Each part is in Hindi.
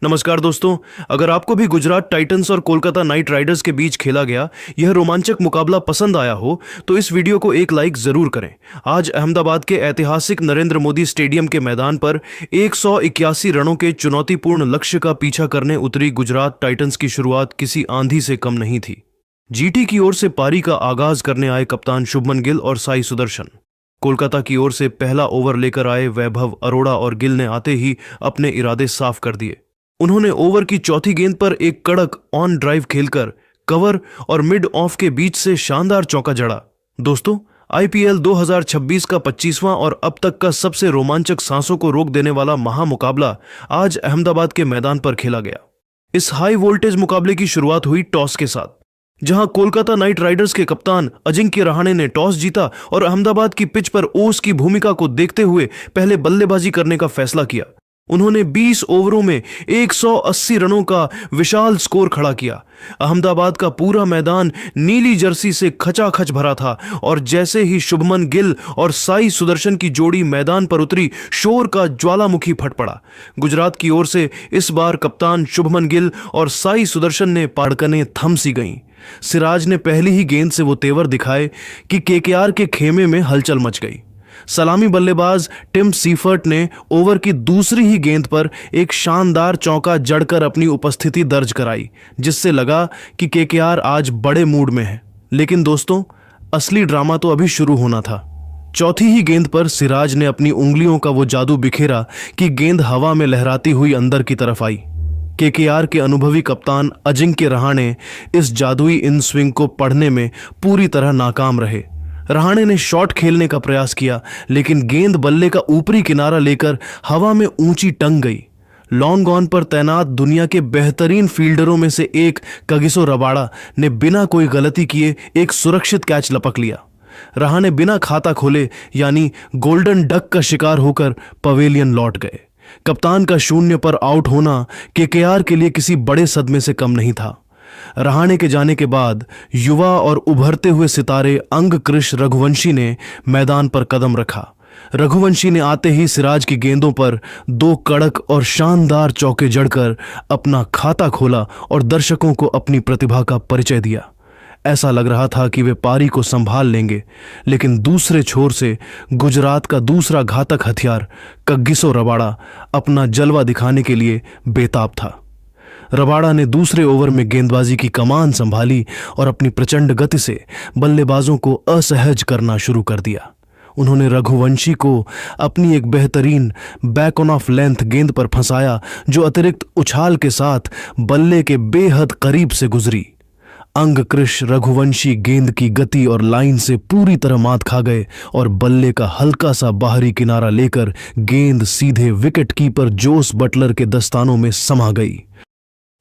नमस्कार दोस्तों, अगर आपको भी गुजरात टाइटंस और कोलकाता नाइट राइडर्स के बीच खेला गया यह रोमांचक मुकाबला पसंद आया हो तो इस वीडियो को एक लाइक जरूर करें। आज अहमदाबाद के ऐतिहासिक नरेंद्र मोदी स्टेडियम के मैदान पर 181 रनों के चुनौतीपूर्ण लक्ष्य का पीछा करने उतरी गुजरात टाइटंस की शुरुआत किसी आंधी से कम नहीं थी। जीटी की ओर से पारी का आगाज करने आए कप्तान शुभमन गिल और साई सुदर्शन। कोलकाता की ओर से पहला ओवर लेकर आए वैभव अरोड़ा और गिल ने आते ही अपने इरादे साफ कर दिए। उन्होंने ओवर की चौथी गेंद पर एक कड़क ऑन ड्राइव खेलकर कवर और मिड ऑफ के बीच से शानदार चौका जड़ा। दोस्तों, आईपीएल 2026 का 25वां और अब तक का सबसे रोमांचक सांसों को रोक देने वाला महामुकाबला आज अहमदाबाद के मैदान पर खेला गया। इस हाई वोल्टेज मुकाबले की शुरुआत हुई टॉस के साथ, जहां कोलकाता नाइट राइडर्स के कप्तान अजिंक्य रहाणे ने टॉस जीता और अहमदाबाद की पिच पर ओस की भूमिका को देखते हुए पहले बल्लेबाजी करने का फैसला किया। उन्होंने 20 ओवरों में 180 रनों का विशाल स्कोर खड़ा किया। अहमदाबाद का पूरा मैदान नीली जर्सी से खचाखच भरा था और जैसे ही शुभमन गिल और साई सुदर्शन की जोड़ी मैदान पर उतरी, शोर का ज्वालामुखी फट पड़ा। गुजरात की ओर से इस बार कप्तान शुभमन गिल और साई सुदर्शन ने पाड़कनें थम सी गईं। सिराज ने पहली ही गेंद से वो तेवर दिखाए कि केकेआर के खेमे में हलचल मच गई। सलामी बल्लेबाज टिम सीफर्ट ने ओवर की दूसरी ही गेंद पर एक शानदार चौका जड़कर अपनी उपस्थिति दर्ज कराई, जिससे लगा कि केकेआर आज बड़े मूड में है। लेकिन दोस्तों, असली ड्रामा तो अभी शुरू होना था। चौथी ही गेंद पर सिराज ने अपनी उंगलियों का वो जादू बिखेरा कि गेंद हवा में लहराती हुई अंदर की तरफ आई। केकेआर के अनुभवी कप्तान अजिंक्य रहाणे इस जादुई इन स्विंग को पढ़ने में पूरी तरह नाकाम रहे। रहाणे ने शॉट खेलने का प्रयास किया, लेकिन गेंद बल्ले का ऊपरी किनारा लेकर हवा में ऊंची टंग गई। लॉन्ग ऑन पर तैनात दुनिया के बेहतरीन फील्डरों में से एक कगिसो रबाड़ा ने बिना कोई गलती किए एक सुरक्षित कैच लपक लिया। रहाणे बिना खाता खोले यानी गोल्डन डक का शिकार होकर पवेलियन लौट गए। कप्तान का शून्य पर आउट होना केकेआर के लिए किसी बड़े सदमे से कम नहीं था। रहाणे के जाने के बाद युवा और उभरते हुए सितारे अंगकृश रघुवंशी ने मैदान पर कदम रखा। रघुवंशी ने आते ही सिराज की गेंदों पर दो कड़क और शानदार चौके जड़कर अपना खाता खोला और दर्शकों को अपनी प्रतिभा का परिचय दिया। ऐसा लग रहा था कि वे पारी को संभाल लेंगे, लेकिन दूसरे छोर से गुजरात का दूसरा घातक हथियार कगिसो रबाड़ा अपना जलवा दिखाने के लिए बेताब था। रबाड़ा ने दूसरे ओवर में गेंदबाजी की कमान संभाली और अपनी प्रचंड गति से बल्लेबाजों को असहज करना शुरू कर दिया। उन्होंने रघुवंशी को अपनी एक बेहतरीन बैक ऑन ऑफ लेंथ गेंद पर फंसाया, जो अतिरिक्त उछाल के साथ बल्ले के बेहद करीब से गुजरी। अंगकृश रघुवंशी गेंद की गति और लाइन से पूरी तरह मात खा गए और बल्ले का हल्का सा बाहरी किनारा लेकर गेंद सीधे विकेट कीपर जोस बटलर के दस्तानों में समा गई।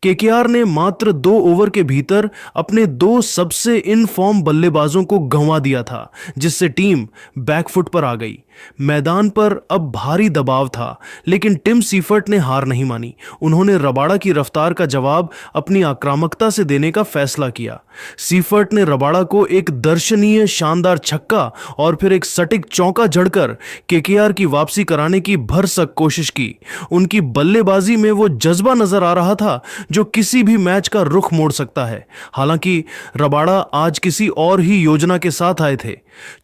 केकेआर ने मात्र 2 ओवर के भीतर अपने 2 सबसे इन फॉर्म बल्लेबाजों को गंवा दिया था, जिससे टीम बैकफुट पर आ गई। मैदान पर अब भारी दबाव था, लेकिन टिम सीफर्ट ने हार नहीं मानी। उन्होंने रबाड़ा की रफ्तार का जवाब अपनी आक्रामकता से देने का फैसला किया। सीफर्ट ने रबाड़ा को एक दर्शनीय शानदार छक्का और फिर एक सटीक चौका जड़कर केकेआर की वापसी कराने की भरसक कोशिश की। उनकी बल्लेबाजी में वो जज्बा नजर आ रहा था जो किसी भी मैच का रुख मोड़ सकता है। हालांकि रबाड़ा आज किसी और ही योजना के साथ आए थे।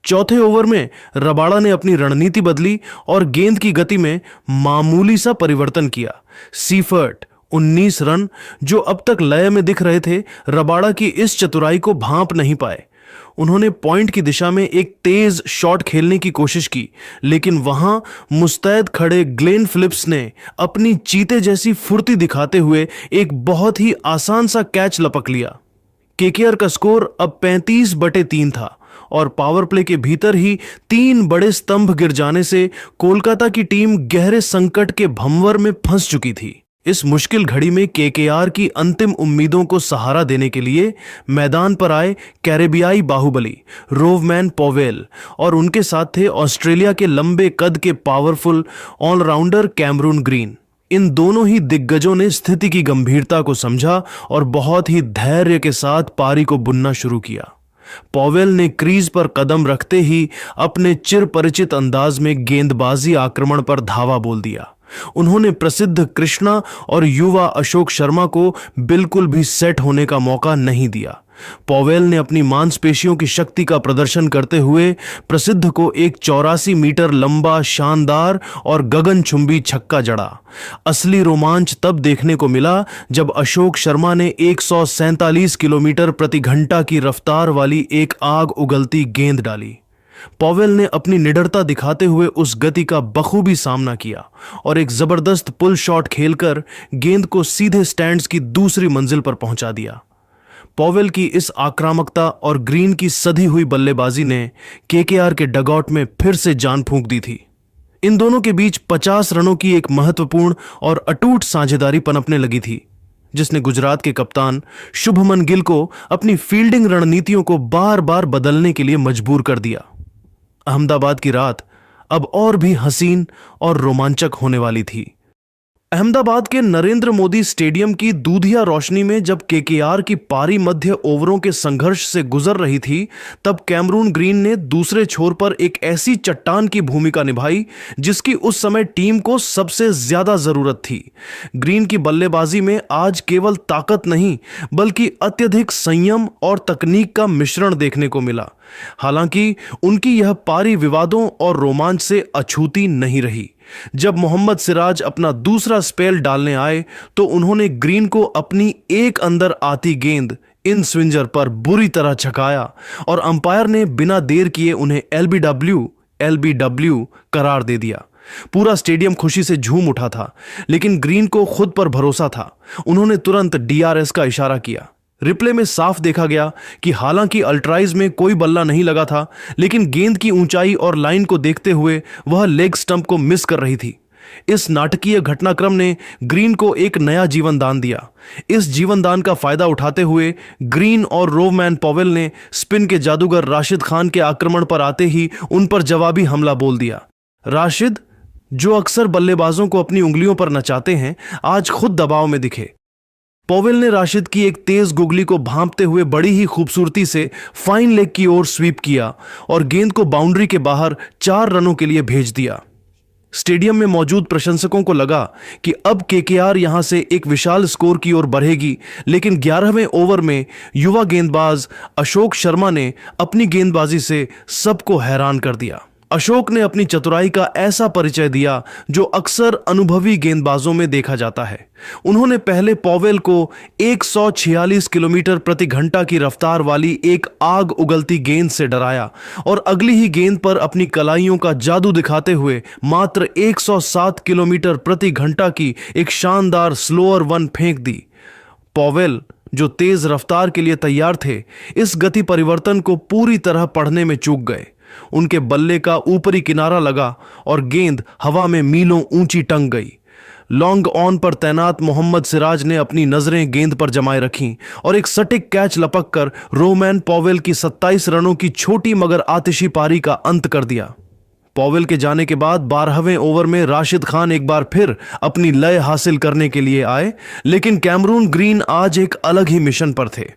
चौथे ओवर में रबाड़ा ने अपनी रणनीति बदली और गेंद की गति में मामूली सा परिवर्तन किया। सीफर्ट 19 रन, जो अब तक लय में दिख रहे थे, रबाड़ा की इस चतुराई को भांप नहीं पाए। उन्होंने पॉइंट की दिशा में एक तेज शॉट खेलने की कोशिश की, लेकिन वहां मुस्तैद खड़े ग्लेन फिलिप्स ने अपनी चीते जैसी फुर्ती दिखाते हुए एक बहुत ही आसान सा कैच लपक लिया। केकेआर का स्कोर अब 35/3 था और पावर प्ले के भीतर ही 3 बड़े स्तंभ गिर जाने से कोलकाता की टीम गहरे संकट के भंवर में फंस चुकी थी। इस मुश्किल घड़ी में केकेआर की अंतिम उम्मीदों को सहारा देने के लिए मैदान पर आए कैरेबियाई बाहुबली रोवमैन पॉवेल और उनके साथ थे ऑस्ट्रेलिया के लंबे कद के पावरफुल ऑलराउंडर कैमरून ग्रीन। इन दोनों ही दिग्गजों ने स्थिति की गंभीरता को समझा और बहुत ही धैर्य के साथ पारी को बुनना शुरू किया। पॉवेल ने क्रीज पर कदम रखते ही अपने चिर परिचित अंदाज में गेंदबाजी आक्रमण पर धावा बोल दिया। उन्होंने प्रसिद्ध कृष्णा और युवा अशोक शर्मा को बिल्कुल भी सेट होने का मौका नहीं दिया। पॉवेल ने अपनी मांसपेशियों की शक्ति का प्रदर्शन करते हुए प्रसिद्ध को एक 84 मीटर लंबा शानदार और गगनचुंबी छक्का जड़ा। असली रोमांच तब देखने को मिला जब अशोक शर्मा ने 147 किलोमीटर प्रति घंटा की रफ्तार वाली एक आग उगलती गेंद डाली। पॉवेल ने अपनी निडरता दिखाते हुए उस गति का बखूबी सामना किया और एक जबरदस्त पुल शॉट खेलकर गेंद को सीधे स्टैंड्स की दूसरी मंजिल पर पहुंचा दिया। पॉवेल की इस आक्रामकता और ग्रीन की सधी हुई बल्लेबाजी ने केकेआर के डगआउट में फिर से जान फूंक दी थी। इन दोनों के बीच 50 रनों की एक महत्वपूर्ण और अटूट साझेदारी पनपने लगी थी, जिसने गुजरात के कप्तान शुभमन गिल को अपनी फील्डिंग रणनीतियों को बार बार बदलने के लिए मजबूर कर दिया। अहमदाबाद की रात अब और भी हसीन और रोमांचक होने वाली थी। अहमदाबाद के नरेंद्र मोदी स्टेडियम की दूधिया रोशनी में जब केकेआर की पारी मध्य ओवरों के संघर्ष से गुजर रही थी, तब कैमरून ग्रीन ने दूसरे छोर पर एक ऐसी चट्टान की भूमिका निभाई जिसकी उस समय टीम को सबसे ज्यादा जरूरत थी। ग्रीन की बल्लेबाजी में आज केवल ताकत नहीं बल्कि अत्यधिक संयम और तकनीक का मिश्रण देखने को मिला। हालांकि उनकी यह पारी विवादों और रोमांच से अछूती नहीं रही। जब मोहम्मद सिराज अपना दूसरा स्पेल डालने आए तो उन्होंने ग्रीन को अपनी एक अंदर आती गेंद इन स्विंजर पर बुरी तरह छकाया और अंपायर ने बिना देर किए उन्हें एलबीडब्ल्यू करार दे दिया। पूरा स्टेडियम खुशी से झूम उठा था, लेकिन ग्रीन को खुद पर भरोसा था। उन्होंने तुरंत डीआरएस का इशारा किया। रिप्ले में साफ देखा गया कि हालांकि अल्ट्राइज में कोई बल्ला नहीं लगा था, लेकिन गेंद की ऊंचाई और लाइन को देखते हुए वह लेग स्टंप को मिस कर रही थी। इस नाटकीय घटनाक्रम ने ग्रीन को एक नया जीवन दान दिया। इस जीवन दान का फायदा उठाते हुए ग्रीन और रोवमैन पॉवेल ने स्पिन के जादूगर राशिद खान के आक्रमण पर आते ही उन पर जवाबी हमला बोल दिया। राशिद, जो अक्सर बल्लेबाजों को अपनी उंगलियों पर नचाते हैं, आज खुद दबाव में दिखे। पॉवेल ने राशिद की एक तेज गुगली को भांपते हुए बड़ी ही खूबसूरती से फाइन लेग की ओर स्वीप किया और गेंद को बाउंड्री के बाहर 4 रनों के लिए भेज दिया। स्टेडियम में मौजूद प्रशंसकों को लगा कि अब केकेआर यहां से एक विशाल स्कोर की ओर बढ़ेगी, लेकिन 11वें ओवर में युवा गेंदबाज अशोक शर्मा ने अपनी गेंदबाजी से सबको हैरान कर दिया। अशोक ने अपनी चतुराई का ऐसा परिचय दिया जो अक्सर अनुभवी गेंदबाजों में देखा जाता है। उन्होंने पहले पॉवेल को 146 किलोमीटर प्रति घंटा की रफ्तार वाली एक आग उगलती गेंद से डराया और अगली ही गेंद पर अपनी कलाइयों का जादू दिखाते हुए मात्र 107 किलोमीटर प्रति घंटा की एक शानदार स्लोअर वन फेंक दी। पॉवेल, जो तेज रफ्तार के लिए तैयार थे, इस गति परिवर्तन को पूरी तरह पढ़ने में चूक गए। उनके बल्ले का ऊपरी किनारा लगा और गेंद हवा में मीलों ऊंची टंग गई। लॉन्ग ऑन पर तैनात मोहम्मद सिराज ने अपनी नजरें गेंद पर जमाए रखीं और एक सटीक कैच लपककर रोवमैन पॉवेल की 27 रनों की छोटी मगर आतिशी पारी का अंत कर दिया। पॉवेल के जाने के बाद 12वें ओवर में राशिद खान एक बार फिर अपनी लय हासिल करने के लिए आए, लेकिन कैमरून ग्रीन आज एक अलग ही मिशन पर थे।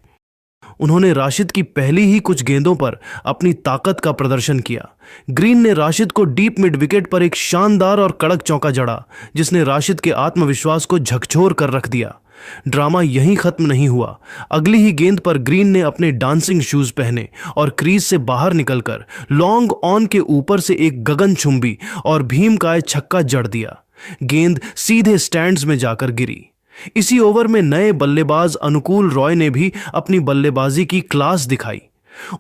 उन्होंने राशिद की पहली ही कुछ गेंदों पर अपनी ताकत का प्रदर्शन किया। ग्रीन ने राशिद को डीप मिड विकेट पर एक शानदार और कड़क चौका जड़ा, जिसने राशिद के आत्मविश्वास को झकझोर कर रख दिया। ड्रामा यहीं खत्म नहीं हुआ। अगली ही गेंद पर ग्रीन ने अपने डांसिंग शूज पहने और क्रीज से बाहर निकलकर लॉन्ग ऑन के ऊपर से एक गगनचुंबी और भीमकाय छक्का जड़ दिया। गेंद सीधे स्टैंड्स में जाकर गिरी। इसी ओवर में नए बल्लेबाज अनुकूल रॉय ने भी अपनी बल्लेबाजी की क्लास दिखाई।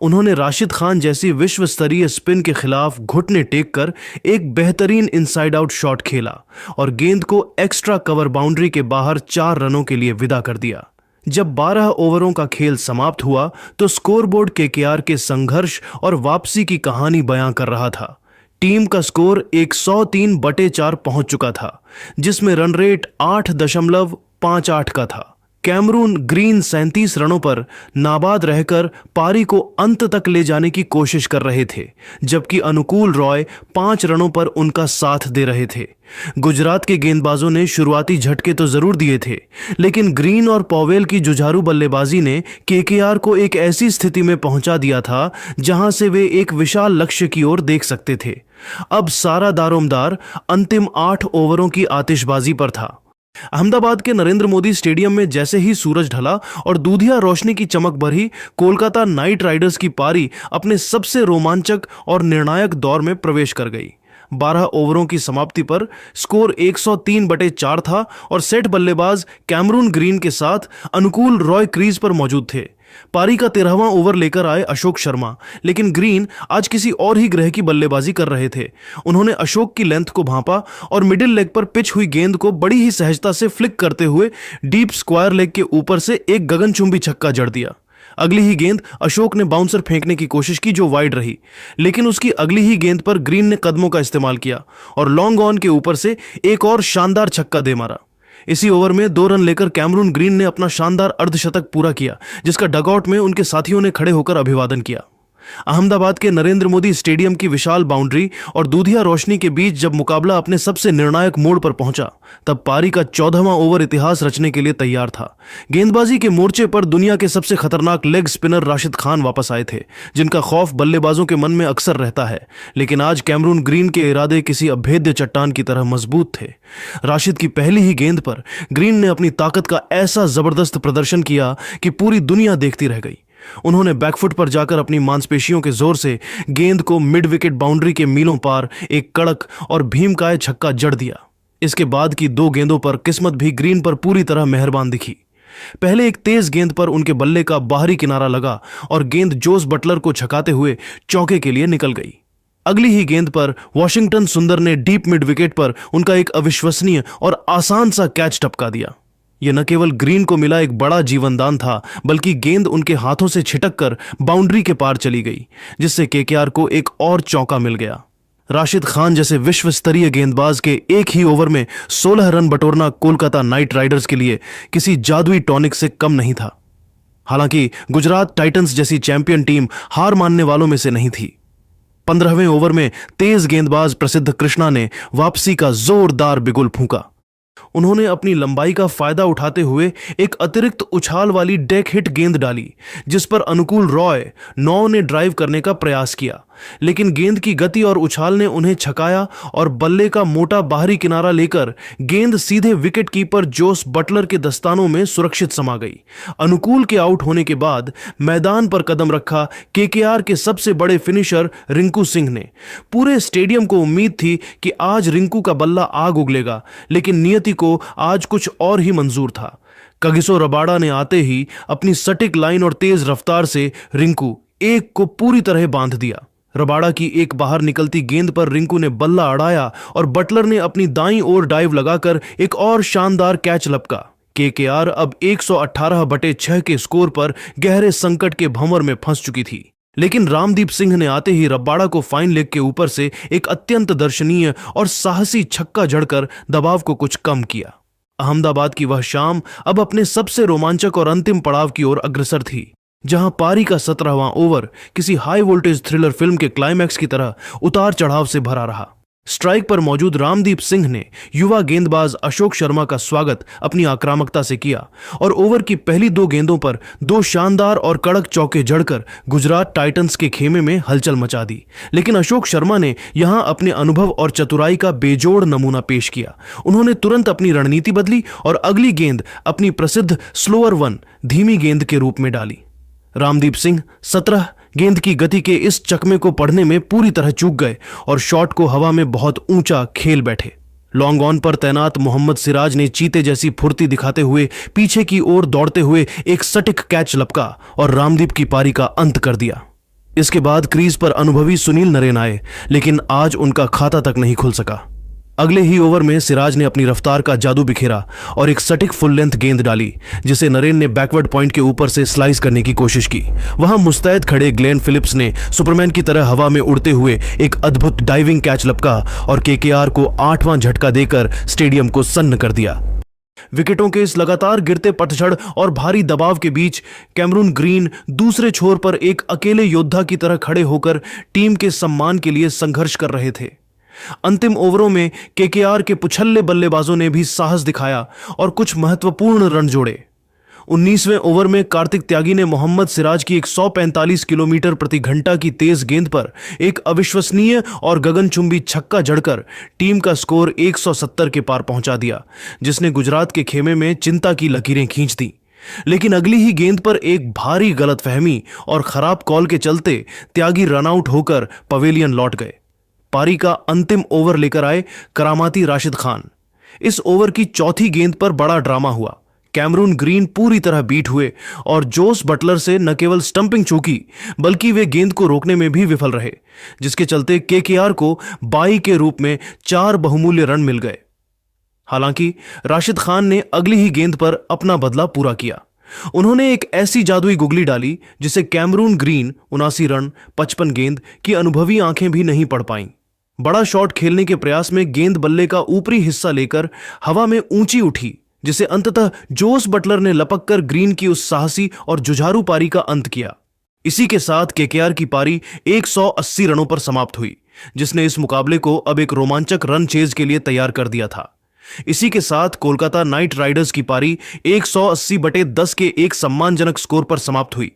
उन्होंने राशिद खान जैसी विश्व स्तरीय स्पिन के खिलाफ घुटने टेक कर एक बेहतरीन इनसाइड आउट शॉट खेला और गेंद को एक्स्ट्रा कवर बाउंड्री के बाहर 4 रनों के लिए विदा कर दिया। जब 12 ओवरों का खेल समाप्त हुआ तो स्कोरबोर्ड केकेआर के संघर्ष और वापसी की कहानी बयां कर रहा था। टीम का स्कोर 103/4 पहुंच चुका था, जिसमें रन रेट 8.58 का था। कैमरून ग्रीन 37 रनों पर नाबाद रहकर पारी को अंत तक ले जाने की कोशिश कर रहे थे, जबकि अनुकूल रॉय 5 रनों पर उनका साथ दे रहे थे। गुजरात के गेंदबाजों ने शुरुआती झटके तो जरूर दिए थे, लेकिन ग्रीन और पॉवेल की जुझारू बल्लेबाजी ने केकेआर को एक ऐसी स्थिति में पहुंचा दिया था जहां से वे एक विशाल लक्ष्य की ओर देख सकते थे। अब सारा दारोमदार अंतिम 8 ओवरों की आतिशबाजी पर था। अहमदाबाद के नरेंद्र मोदी स्टेडियम में जैसे ही सूरज ढला और दूधिया रोशनी की चमक भरी कोलकाता नाइट राइडर्स की पारी अपने सबसे रोमांचक और निर्णायक दौर में प्रवेश कर गई। 12 ओवरों की समाप्ति पर स्कोर 103/4 था और सेट बल्लेबाज कैमरून ग्रीन के साथ अनुकूल रॉय क्रीज पर मौजूद थे। पारी का 13वां ओवर लेकर आए अशोक शर्मा, लेकिन ग्रीन आज किसी और ही ग्रह की बल्लेबाजी कर रहे थे। उन्होंने अशोक की लेंथ को भांपा और मिडिल लेग पर पिच हुई गेंद को बड़ी ही सहजता से फ्लिक करते हुए डीप स्क्वायर लेग के ऊपर से एक गगनचुंबी छक्का जड़ दिया। अगली ही गेंद अशोक ने बाउंसर फेंकने की कोशिश की जो वाइड रही, लेकिन उसकी अगली ही गेंद पर ग्रीन ने कदमों का इस्तेमाल किया और लॉन्ग ऑन के ऊपर से एक और शानदार छक्का दे मारा। इसी ओवर में 2 रन लेकर कैमरून ग्रीन ने अपना शानदार अर्धशतक पूरा किया, जिसका डगआउट में उनके साथियों ने खड़े होकर अभिवादन किया। अहमदाबाद के नरेंद्र मोदी स्टेडियम की विशाल बाउंड्री और दूधिया रोशनी के बीच जब मुकाबला अपने सबसे निर्णायक मोड़ पर पहुंचा, तब पारी का 14वां ओवर इतिहास रचने के लिए तैयार था। गेंदबाजी के मोर्चे पर दुनिया के सबसे खतरनाक लेग स्पिनर राशिद खान वापस आए थे, जिनका खौफ बल्लेबाजों के मन में अक्सर रहता है, लेकिन आज कैमरून ग्रीन के इरादे किसी अभेद्य चट्टान की तरह मजबूत थे। राशिद की पहली ही गेंद पर ग्रीन ने अपनी ताकत का ऐसा जबरदस्त प्रदर्शन किया कि पूरी दुनिया देखती रह गई। उन्होंने बैकफुट पर जाकर अपनी मांसपेशियों के जोर से गेंद को मिड विकेट बाउंड्री के मीलों पार एक कड़क और भीमकाय छक्का जड़ दिया। इसके बाद की 2 गेंदों पर किस्मत भी ग्रीन पर पूरी तरह मेहरबान दिखी। पहले एक तेज गेंद पर उनके बल्ले का बाहरी किनारा लगा और गेंद जोस बटलर को छकाते हुए चौके के लिए निकल गई। अगली ही गेंद पर वॉशिंगटन सुंदर ने डीप मिड विकेट पर उनका एक अविश्वसनीय और आसान सा कैच टपका दिया। यह न केवल ग्रीन को मिला एक बड़ा जीवनदान था, बल्कि गेंद उनके हाथों से छिटक कर बाउंड्री के पार चली गई, जिससे केकेआर को एक और चौका मिल गया। राशिद खान जैसे विश्व स्तरीय गेंदबाज के एक ही ओवर में 16 रन बटोरना कोलकाता नाइट राइडर्स के लिए किसी जादुई टॉनिक से कम नहीं था। हालांकि गुजरात टाइटंस जैसी चैंपियन टीम हार मानने वालों में से नहीं थी। 15वें ओवर में तेज गेंदबाज प्रसिद्ध कृष्णा ने वापसी का जोरदार बिगुल फूंका। उन्होंने अपनी लंबाई का फायदा उठाते हुए एक अतिरिक्त उछाल वाली डेक हिट गेंद डाली, जिस पर अनुकूल रॉय 9 ने ड्राइव करने का प्रयास किया, लेकिन गेंद की गति और उछाल ने उन्हें छकाया और बल्ले का मोटा बाहरी किनारा लेकर गेंद सीधे विकेट कीपर जोस बटलर के दस्तानों में सुरक्षित समा गई। अनुकूल के आउट होने के बाद मैदान पर कदम रखा केकेआर के सबसे बड़े फिनिशर रिंकू सिंह ने। पूरे स्टेडियम को उम्मीद थी कि आज रिंकू का बल्ला आग उगलेगा, लेकिन नियति को आज कुछ और ही मंजूर था। कगिसो रबाडा ने आते ही अपनी सटीक लाइन और तेज रफ्तार से रिंकू एक को पूरी तरह बांध दिया। रबाडा की एक बाहर निकलती गेंद पर रिंकू ने बल्ला अड़ाया और बटलर ने अपनी दाईं ओर डाइव लगाकर एक और शानदार कैच लपका। केकेआर अब 118/6 के स्कोर पर गहरे संकट के भंवर में फंस चुकी थी, लेकिन रामदीप सिंह ने आते ही रबाडा को फाइन लेग के ऊपर से एक अत्यंत दर्शनीय और साहसी छक्का जड़कर दबाव को कुछ कम किया। अहमदाबाद की वह शाम अब अपने सबसे रोमांचक और अंतिम पड़ाव की ओर अग्रसर थी, जहां पारी का 17वां ओवर किसी हाई वोल्टेज थ्रिलर फिल्म के क्लाइमैक्स की तरह उतार चढ़ाव से भरा रहा। स्ट्राइक पर मौजूद रामदीप सिंह ने युवा गेंदबाज अशोक शर्मा का स्वागत अपनी आक्रामकता से किया और ओवर की पहली 2 गेंदों पर 2 शानदार और कड़क चौके जड़कर गुजरात टाइटंस के खेमे में हलचल मचा दी। लेकिन अशोक शर्मा ने यहां अपने अनुभव और चतुराई का बेजोड़ नमूना पेश किया। उन्होंने तुरंत अपनी रणनीति बदली और अगली गेंद अपनी प्रसिद्ध स्लोअर 1 धीमी गेंद के रूप में डाली। रामदीप सिंह 17 गेंद की गति के इस चकमे को पढ़ने में पूरी तरह चूक गए और शॉट को हवा में बहुत ऊंचा खेल बैठे। लॉन्ग ऑन पर तैनात मोहम्मद सिराज ने चीते जैसी फुर्ती दिखाते हुए पीछे की ओर दौड़ते हुए एक सटीक कैच लपका और रामदीप की पारी का अंत कर दिया। इसके बाद क्रीज पर अनुभवी सुनील नरेन आए, लेकिन आज उनका खाता तक नहीं खुल सका। अगले ही ओवर में सिराज ने अपनी रफ्तार का जादू बिखेरा और एक सटीक फुल लेंथ गेंद डाली, जिसे नरेन ने बैकवर्ड पॉइंट के ऊपर से स्लाइस करने की कोशिश की। वहां मुस्तैद खड़े ग्लेन फिलिप्स ने सुपरमैन की तरह हवा में उड़ते हुए एक अद्भुत डाइविंग कैच लपका और केकेआर को 8वां झटका देकर स्टेडियम को सन्न कर दिया। विकेटों के इस लगातार गिरते पतझड़ और भारी दबाव के बीच कैमरून ग्रीन दूसरे छोर पर एक अकेले योद्धा की तरह खड़े होकर टीम के सम्मान के लिए संघर्ष कर रहे थे। अंतिम ओवरों में केकेआर के पुछल्ले बल्लेबाजों ने भी साहस दिखाया और कुछ महत्वपूर्ण रन जोड़े। 19वें ओवर में कार्तिक त्यागी ने मोहम्मद सिराज की 145 किलोमीटर प्रति घंटा की तेज गेंद पर एक अविश्वसनीय और गगनचुंबी छक्का जड़कर टीम का स्कोर 170 के पार पहुंचा दिया, जिसने गुजरात के खेमे में चिंता की लकीरें खींच दी। लेकिन अगली ही गेंद पर एक भारी गलतफहमी और खराब कॉल के चलते त्यागी रनआउट होकर पवेलियन लौट गए। पारी का अंतिम ओवर लेकर आए करामाती राशिद खान। इस ओवर की चौथी गेंद पर बड़ा ड्रामा हुआ। कैमरून ग्रीन पूरी तरह बीट हुए और जोस बटलर से न केवल स्टंपिंग चूकी बल्कि वे गेंद को रोकने में भी विफल रहे, जिसके चलते केकेआर को बाई के रूप में 4 बहुमूल्य रन मिल गए। हालांकि राशिद खान ने अगली ही गेंद पर अपना बदला पूरा किया। उन्होंने एक ऐसी जादुई गुगली डाली जिसे कैमरून ग्रीन 79 रन 55 गेंद की अनुभवी आंखें भी नहीं पढ़ पाईं। बड़ा शॉट खेलने के प्रयास में गेंद बल्ले का ऊपरी हिस्सा लेकर हवा में ऊंची उठी, जिसे अंततः जोस बटलर ने लपककर ग्रीन की उस साहसी और जुझारू पारी का अंत किया। इसी के साथ केकेआर की पारी 180 रनों पर समाप्त हुई, जिसने इस मुकाबले को अब एक रोमांचक रन चेज के लिए तैयार कर दिया था। इसी के साथ कोलकाता नाइट राइडर्स की पारी 180/10 के एक सम्मानजनक स्कोर पर समाप्त हुई।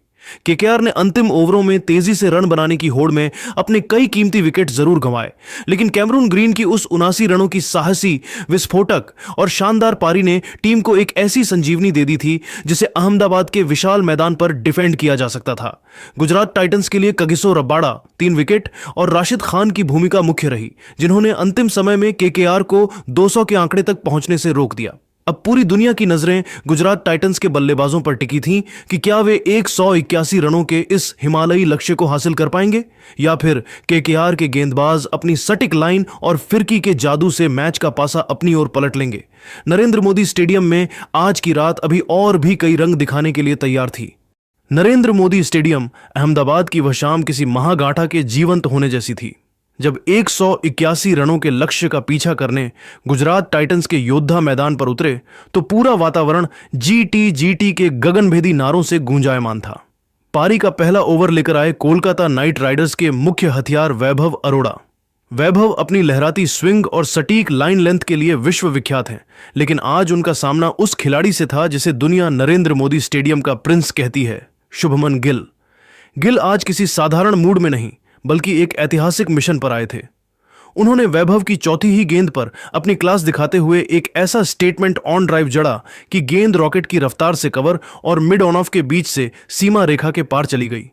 केकेआर ने अंतिम ओवरों में तेजी से रन बनाने की होड़ में अपने कई कीमती विकेट जरूर गंवाए, लेकिन कैमरून ग्रीन की उस 79 रनों की साहसी, विस्फोटक और शानदार पारी ने टीम को एक ऐसी संजीवनी दे दी थी जिसे अहमदाबाद के विशाल मैदान पर डिफेंड किया जा सकता था। गुजरात टाइटंस के लिए कगिसो रबाड़ा 3 विकेट और राशिद खान की भूमिका मुख्य रही, जिन्होंने अंतिम समय में केकेआर को 200 के आंकड़े तक पहुंचने से रोक दिया। अब पूरी दुनिया की नजरें गुजरात टाइटंस के बल्लेबाजों पर टिकी थीं कि क्या वे 181 रनों के इस हिमालयी लक्ष्य को हासिल कर पाएंगे या फिर केकेआर के गेंदबाज अपनी सटीक लाइन और फिरकी के जादू से मैच का पासा अपनी ओर पलट लेंगे। नरेंद्र मोदी स्टेडियम में आज की रात अभी और भी कई रंग दिखाने के लिए तैयार थी। नरेंद्र मोदी स्टेडियम अहमदाबाद की वह शाम किसी महागाठा के जीवंत होने जैसी थी, जब 181 रनों के लक्ष्य का पीछा करने गुजरात टाइटंस के योद्धा मैदान पर उतरे तो पूरा वातावरण जीटी के गगनभेदी नारों से गूंजायमान था। पारी का पहला ओवर लेकर आए कोलकाता नाइट राइडर्स के मुख्य हथियार वैभव अरोड़ा। वैभव अपनी लहराती स्विंग और सटीक लाइन लेंथ के लिए विश्व विख्यात हैं, लेकिन आज उनका सामना उस खिलाड़ी से था जिसे दुनिया नरेंद्र मोदी स्टेडियम का प्रिंस कहती है, शुभमन गिल। गिल आज किसी साधारण मूड में नहीं बल्कि एक ऐतिहासिक मिशन पर आए थे। उन्होंने वैभव की चौथी ही गेंद पर अपनी क्लास दिखाते हुए एक ऐसा स्टेटमेंट ऑन ड्राइव जड़ा कि गेंद रॉकेट की रफ्तार से कवर और मिड ऑन ऑफ के बीच से सीमा रेखा के पार चली गई।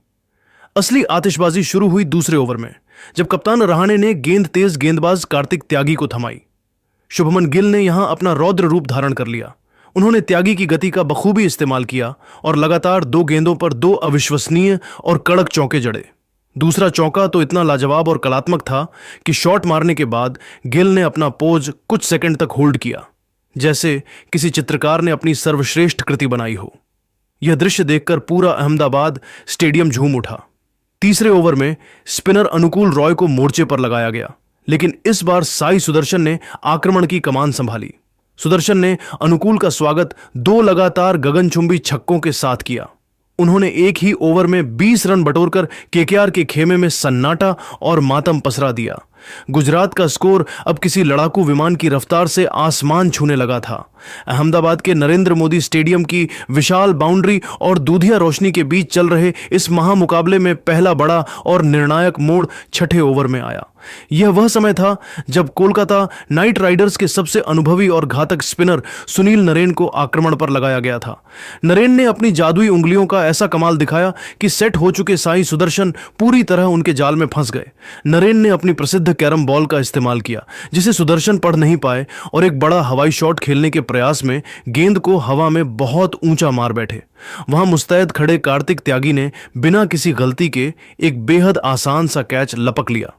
असली आतिशबाजी शुरू हुई दूसरे ओवर में, जब कप्तान रहाणे ने गेंद तेज गेंदबाज कार्तिक त्यागी को थमाई। शुभमन गिल ने यहां अपना रौद्र रूप धारण कर लिया। उन्होंने त्यागी की गति का बखूबी इस्तेमाल किया और लगातार 2 गेंदों पर 2 अविश्वसनीय और कड़क चौके जड़े। दूसरा चौका तो इतना लाजवाब और कलात्मक था कि शॉट मारने के बाद गिल ने अपना पोज कुछ सेकंड तक होल्ड किया, जैसे किसी चित्रकार ने अपनी सर्वश्रेष्ठ कृति बनाई हो। यह दृश्य देखकर पूरा अहमदाबाद स्टेडियम झूम उठा। तीसरे ओवर में स्पिनर अनुकूल रॉय को मोर्चे पर लगाया गया, लेकिन इस बार साई सुदर्शन ने आक्रमण की कमान संभाली। सुदर्शन ने अनुकूल का स्वागत 2 लगातार गगनचुंबी छक्कों के साथ किया। उन्होंने एक ही ओवर में 20 रन बटोरकर केकेआर के खेमे में सन्नाटा और मातम पसरा दिया। गुजरात का स्कोर अब किसी लड़ाकू विमान की रफ्तार से आसमान छूने लगा था। अहमदाबाद के नरेंद्र मोदी स्टेडियम की विशाल बाउंड्री और दूधिया रोशनी के बीच चल रहे इस महामुकाबले में पहला बड़ा और निर्णायक मोड़ छठे ओवर में आया। यह वह समय था जब कोलकाता नाइट राइडर्स के सबसे अनुभवी और घातक स्पिनर सुनील नरेन को आक्रमण पर लगाया गया था। नरेन ने अपनी जादुई उंगलियों का ऐसा कमाल दिखाया कि सेट हो चुके साई सुदर्शन पूरी तरह उनके जाल में फंस गए। नरेन ने अपनी प्रसिद्ध कैरम बॉल का इस्तेमाल किया, जिसे सुदर्शन पढ़ नहीं पाए और एक बड़ा हवाई शॉट खेलने के प्रयास में गेंद को हवा में बहुत ऊंचा मार बैठे। वहां मुस्तैद खड़े कार्तिक त्यागी ने बिना किसी गलती के एक बेहद आसान सा कैच लपक लिया।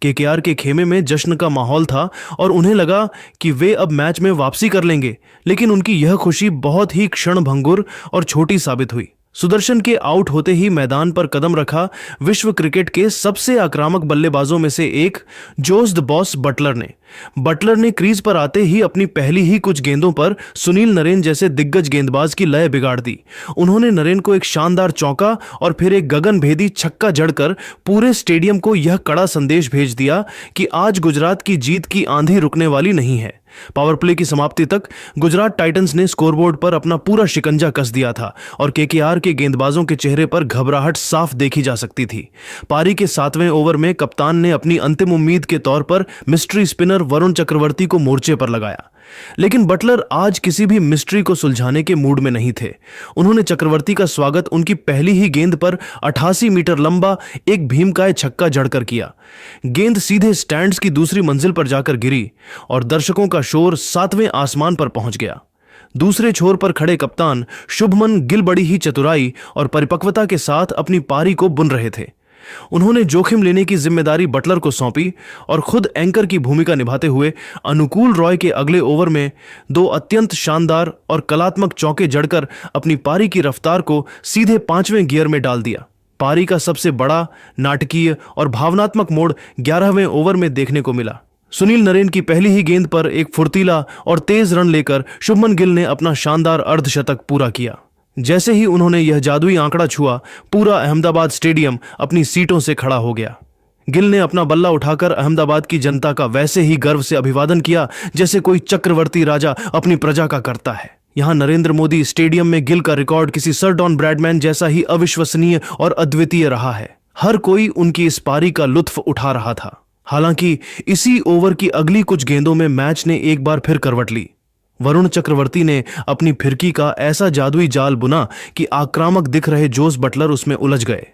केकेआर के खेमे में जश्न का माहौल था और उन्हें लगा कि वे अब मैच में वापसी कर लेंगे, लेकिन उनकी यह खुशी बहुत ही क्षणभंगुर और छोटी साबित हुई। सुदर्शन के आउट होते ही मैदान पर कदम रखा विश्व क्रिकेट के सबसे आक्रामक बल्लेबाजों में से एक जोस द बॉस बटलर ने क्रीज पर आते ही अपनी पहली ही कुछ गेंदों पर सुनील नरेन जैसे दिग्गज गेंदबाज की लय बिगाड़ दी। उन्होंने नरेन को एक शानदार चौका और फिर एक गगनभेदी छक्का जड़कर पूरे स्टेडियम को यह कड़ा संदेश भेज दिया कि आज गुजरात की जीत की आंधी रुकने वाली नहीं है। पावर प्ले की समाप्ति तक गुजरात टाइटंस ने स्कोरबोर्ड पर अपना पूरा शिकंजा कस दिया था और केकेआर के गेंदबाजों के चेहरे पर घबराहट साफ देखी जा सकती थी। पारी के 7वें ओवर में कप्तान ने अपनी अंतिम उम्मीद के तौर पर मिस्ट्री स्पिनर वरुण चक्रवर्ती को मोर्चे पर लगाया, लेकिन बटलर आज किसी भी मिस्ट्री को सुलझाने के मूड में नहीं थे। उन्होंने चक्रवर्ती का स्वागत उनकी पहली ही गेंद पर 88 मीटर लंबा एक भीमकाय छक्का जड़कर किया। गेंद सीधे स्टैंड्स की दूसरी मंजिल पर जाकर गिरी और दर्शकों का शोर 7वें आसमान पर पहुंच गया। दूसरे छोर पर खड़े कप्तान शुभमन गिल बड़ी ही चतुराई और परिपक्वता के साथ अपनी पारी को बुन रहे थे। उन्होंने जोखिम लेने की जिम्मेदारी बटलर को सौंपी और खुद एंकर की भूमिका निभाते हुए अनुकूल रॉय के अगले ओवर में 2 अत्यंत शानदार और कलात्मक चौके जड़कर अपनी पारी की रफ्तार को सीधे 5वें गियर में डाल दिया। पारी का सबसे बड़ा नाटकीय और भावनात्मक मोड़ 11वें ओवर में देखने को मिला। सुनील नरेन की पहली ही गेंद पर एक फुर्तीला और तेज रन लेकर शुभमन गिल ने अपना शानदार अर्धशतक पूरा किया। जैसे ही उन्होंने यह जादुई आंकड़ा छुआ, पूरा अहमदाबाद स्टेडियम अपनी सीटों से खड़ा हो गया। गिल ने अपना बल्ला उठाकर अहमदाबाद की जनता का वैसे ही गर्व से अभिवादन किया जैसे कोई चक्रवर्ती राजा अपनी प्रजा का करता है। यहां नरेंद्र मोदी स्टेडियम में गिल का रिकॉर्ड किसी सर डॉन ब्रैडमैन जैसा ही अविश्वसनीय और अद्वितीय रहा है। हर कोई उनकी इस पारी का लुत्फ उठा रहा था। हालांकि इसी ओवर की अगली कुछ गेंदों में मैच ने एक बार फिर करवट ली। वरुण चक्रवर्ती ने अपनी फिरकी का ऐसा जादुई जाल बुना कि आक्रामक दिख रहे जोस बटलर उसमें उलझ गए।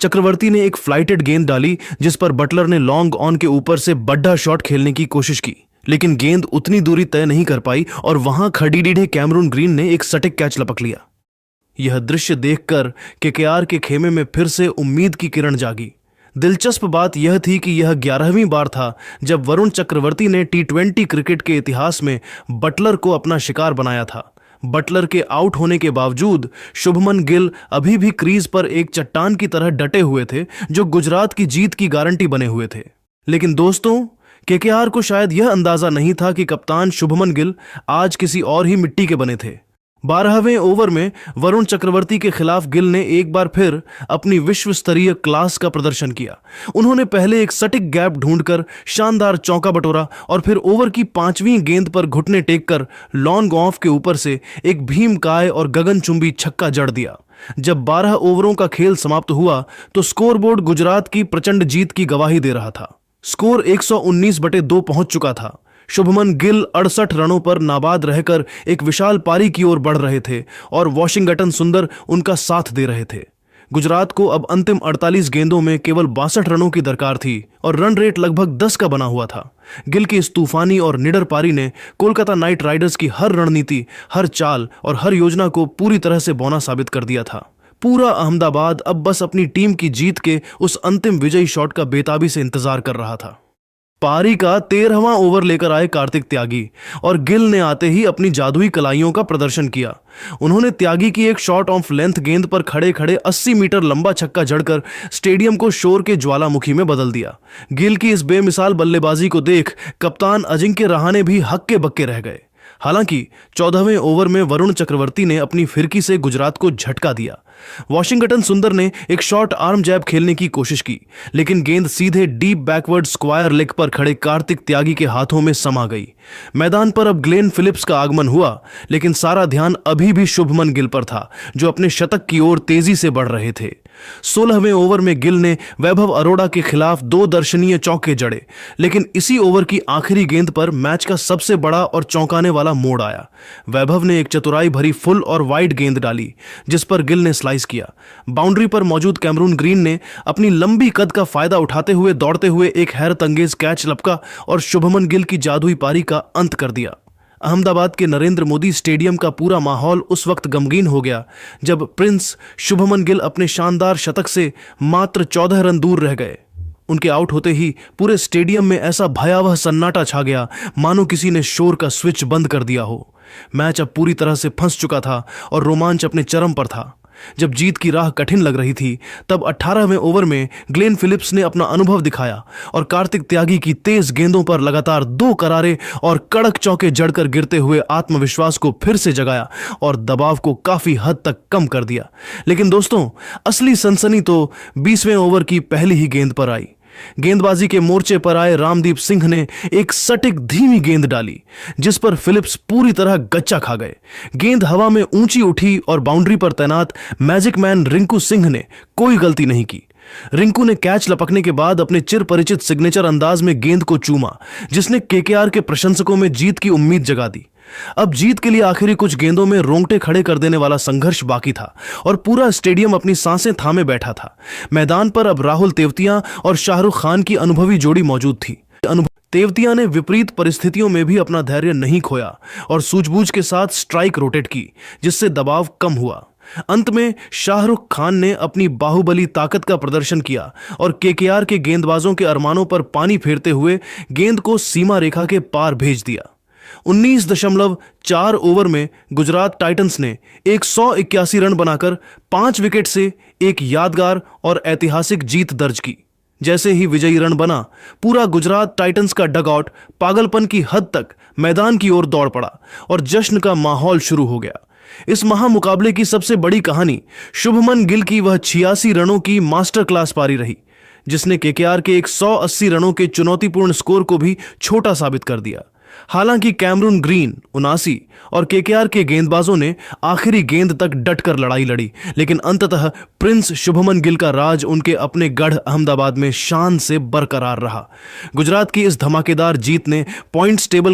चक्रवर्ती ने एक फ्लाइटेड गेंद डाली जिस पर बटलर ने लॉन्ग ऑन के ऊपर से बड्ढा शॉट खेलने की कोशिश की, लेकिन गेंद उतनी दूरी तय नहीं कर पाई और वहां खड़ीडीढ़े कैमरून ग्रीन ने एक सटीक कैच लपक लिया। यह दृश्य देखकर केकेआर के खेमे में फिर से उम्मीद की किरण जागी। दिलचस्प बात यह थी कि यह 11वीं बार था जब वरुण चक्रवर्ती ने T20 क्रिकेट के इतिहास में बटलर को अपना शिकार बनाया था। बटलर के आउट होने के बावजूद शुभमन गिल अभी भी क्रीज पर एक चट्टान की तरह डटे हुए थे जो गुजरात की जीत की गारंटी बने हुए थे। लेकिन दोस्तों, केकेआर को शायद यह अंदाजा नहीं था कि कप्तान शुभमन गिल आज किसी और ही मिट्टी के बने थे। 12वें ओवर में वरुण चक्रवर्ती के खिलाफ गिल ने एक बार फिर अपनी विश्व स्तरीय क्लास का प्रदर्शन किया। उन्होंने पहले एक सटीक गैप ढूंढकर शानदार चौका बटोरा और फिर ओवर की 5वीं गेंद पर घुटने टेककर लॉन्ग ऑफ के ऊपर से एक भीमकाय और गगनचुंबी छक्का जड़ दिया। जब 12 ओवरों का खेल समाप्त हुआ तो स्कोरबोर्ड गुजरात की प्रचंड जीत की गवाही दे रहा था। स्कोर 119/2 पहुंच चुका था। शुभमन गिल 68 रनों पर नाबाद रहकर एक विशाल पारी की ओर बढ़ रहे थे और वॉशिंगटन सुंदर उनका साथ दे रहे थे। गुजरात को अब अंतिम 48 गेंदों में केवल 62 रनों की दरकार थी और रन रेट लगभग 10 का बना हुआ था। गिल की इस तूफानी और निडर पारी ने कोलकाता नाइट राइडर्स की हर रणनीति, हर चाल और हर योजना को पूरी तरह से बौना साबित कर दिया था। पूरा अहमदाबाद अब बस अपनी टीम की जीत के उस अंतिम विजयी शॉट का बेताबी से इंतजार कर रहा था। पारी का 13वां ओवर लेकर आए कार्तिक त्यागी और गिल ने आते ही अपनी जादुई कलाइयों का प्रदर्शन किया। उन्होंने त्यागी की एक शॉट ऑफ लेंथ गेंद पर खड़े खड़े 80 मीटर लंबा छक्का जड़कर स्टेडियम को शोर के ज्वालामुखी में बदल दिया। गिल की इस बेमिसाल बल्लेबाजी को देख कप्तान अजिंक्य रहाणे भी हक्के बक्के रह गए। हालांकि 14वें ओवर में वरुण चक्रवर्ती ने अपनी फिरकी से गुजरात को झटका दिया। वॉशिंगटन सुंदर ने एक शॉर्ट आर्म जैब खेलने की कोशिश की, लेकिन गेंद सीधे डीप बैकवर्ड स्क्वायर लेग पर खड़े कार्तिक त्यागी के हाथों में समा गई। मैदान पर अब ग्लेन फिलिप्स का आगमन हुआ, लेकिन सारा ध्यान अभी भी शुभमन गिल पर था जो अपने शतक की ओर तेजी से बढ़ रहे थे। 16वें ओवर में गिल ने वैभव अरोड़ा के खिलाफ 2 दर्शनीय चौके जड़े, लेकिन इसी ओवर की आखिरी गेंद पर मैच का सबसे बड़ा और चौंकाने वाला मोड़ आया। वैभव ने एक चतुराई भरी फुल और वाइड गेंद डाली जिस पर गिल ने स्लाइस किया। बाउंड्री पर मौजूद कैमरून ग्रीन ने अपनी लंबी कद का फायदा उठाते हुए दौड़ते हुए एक हैरत अंगेज कैच लपका और शुभमन गिल की जादुई पारी का अंत कर दिया। अहमदाबाद के नरेंद्र मोदी स्टेडियम का पूरा माहौल उस वक्त गमगीन हो गया जब प्रिंस शुभमन गिल अपने शानदार शतक से मात्र 14 रन दूर रह गए। उनके आउट होते ही पूरे स्टेडियम में ऐसा भयावह सन्नाटा छा गया मानो किसी ने शोर का स्विच बंद कर दिया हो। मैच अब पूरी तरह से फंस चुका था और रोमांच अपने चरम पर था। जब जीत की राह कठिन लग रही थी तब 18वें ओवर में ग्लेन फिलिप्स ने अपना अनुभव दिखाया और कार्तिक त्यागी की तेज गेंदों पर लगातार 2 करारे और कड़क चौके जड़कर गिरते हुए आत्मविश्वास को फिर से जगाया और दबाव को काफी हद तक कम कर दिया। लेकिन दोस्तों, असली सनसनी तो 20वें ओवर की पहली ही गेंद पर आई। गेंदबाजी के मोर्चे पर आए रामदीप सिंह ने एक सटीक धीमी गेंद डाली जिस पर फिलिप्स पूरी तरह गच्चा खा गए। गेंद हवा में ऊंची उठी और बाउंड्री पर तैनात मैजिक मैन रिंकू सिंह ने कोई गलती नहीं की। रिंकू ने कैच लपकने के बाद अपने चिर परिचित सिग्नेचर अंदाज में गेंद को चूमा, जिसने केकेआर के प्रशंसकों में जीत की उम्मीद जगा दी। अब जीत के लिए आखिरी कुछ गेंदों में रोंगटे खड़े कर देने वाला संघर्ष बाकी था और पूरा स्टेडियम अपनी सांसें थामे बैठा था। मैदान पर अब राहुल तेवतिया और शाहरुख खान की अनुभवी जोड़ी मौजूद थी। तेवतिया ने विपरीत परिस्थितियों में भी अपना धैर्य नहीं खोया और सूझबूझ के साथ स्ट्राइक रोटेट की, जिससे दबाव कम हुआ। अंत में शाहरुख खान ने अपनी बाहुबली ताकत का प्रदर्शन किया और केकेआर के गेंदबाजों के अरमानों पर पानी फेरते हुए गेंद को सीमा रेखा के पार भेज दिया। 19.4 ओवर में गुजरात टाइटंस ने 181 रन बनाकर 5 विकेट से एक यादगार और ऐतिहासिक जीत दर्ज की। जैसे ही विजयी रन बना, पूरा गुजरात टाइटंस का डगआउट पागलपन की हद तक मैदान की ओर दौड़ पड़ा और जश्न का माहौल शुरू हो गया। इस महामुकाबले की सबसे बड़ी कहानी शुभमन गिल की वह 86 रनों की मास्टर क्लास पारी रही, जिसने केकेआर के 180 रनों के चुनौतीपूर्ण स्कोर को भी छोटा साबित कर दिया। हालांकि कैमरून ग्रीन 79 और केकेआर के गेंदबाजों ने आखिरी गेंद तक डटकर लड़ाई लड़ी, लेकिन अंततः प्रिंस शुभमन गिल का राज उनके अपने गढ़ अहमदाबाद में शान से बरकरार रहा। गुजरात की इस धमाकेदार जीत ने पॉइंट्स टेबल